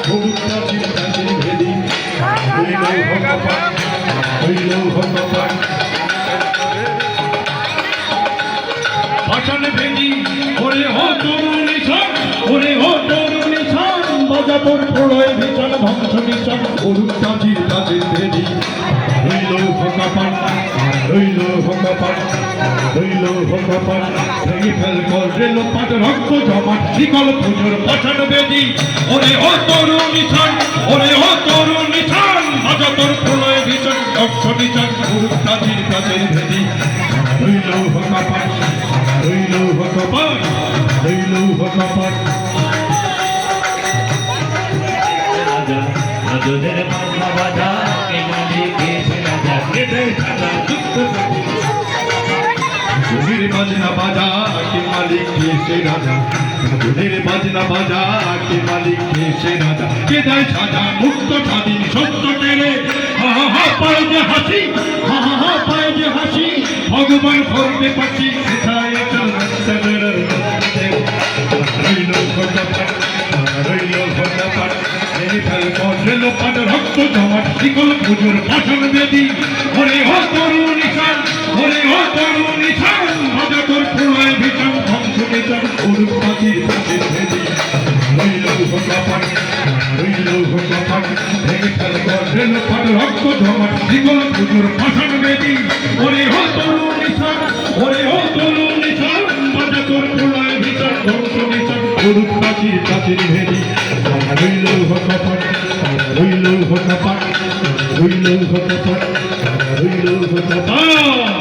হলুদ প্রাচীর প্রাচীর ভেদি হইল ভগবান পাষাণ ভেদি ওরে হো তরুণী ছন ওরে হো তরুণী ছন বাজাতর প্রলয় ভীষণ ধ্বংস নিশন হলুদ প্রাচীর প্রাচীর ভেদি হইল ভগবান হইল ভগবান হইল ভগবান ভেঙে ফেল কর রেল পাট রক্ত জমাট শিকল পুজোর পাষাণ বেদি ওরে ও তরুণী ছন ওরে ও তরুণী ছন বাজাতর প্রলয় ভীষণ ধ্বংস নিশন হলুদ প্রাচীর প্রাচীর ভেদি হইল ভগবান হইল ভগবান হইল ভগবান রাজা রাজদের বাজনা বাজা কে মালিক এসে রাজা কেটে রাজা যুক্ত ধুনির বাজনা বাজা কে মালিক এসে রাজা ধুনির বাজনা বাজা কে মালিক এসে রাজা কে দেয় সাজা মুক্ত স্বাধীন সত্য টেনে হা হা হা পায় যে হাসি হা হা হা পায় যে হাসি ভগবান ভরতে পারছি কোথায় চল রইল ভগবান রইল ভগবান ভেঙে ফেল কর রেল পাট রক্ত জমাট শিকল পুজোর পাষাণ বেদি ওরে ও তরুণী ছন ওরে ও তরুণী ছন বাজাতর প্রলয় ভীষণ ধ্বংস নিশন হলুদ প্রাচীর প্রাচীর ভেদি রইল ভগবান রইল ভগবান ভেঙে ফেল কর রেল পাট রক্ত জমাট শিকল পুজোর পাষাণ বেদি ওরে ও তরুণী ছন ওরে ও তরুণী ছন বাজাতর প্রলয় ভীষণ ধ্বংস নিশন হলুদ প্রাচীর প্রাচীর ভেদি রইল ভগবান রইল ভগবান রইল ভগবান রইল ভগবান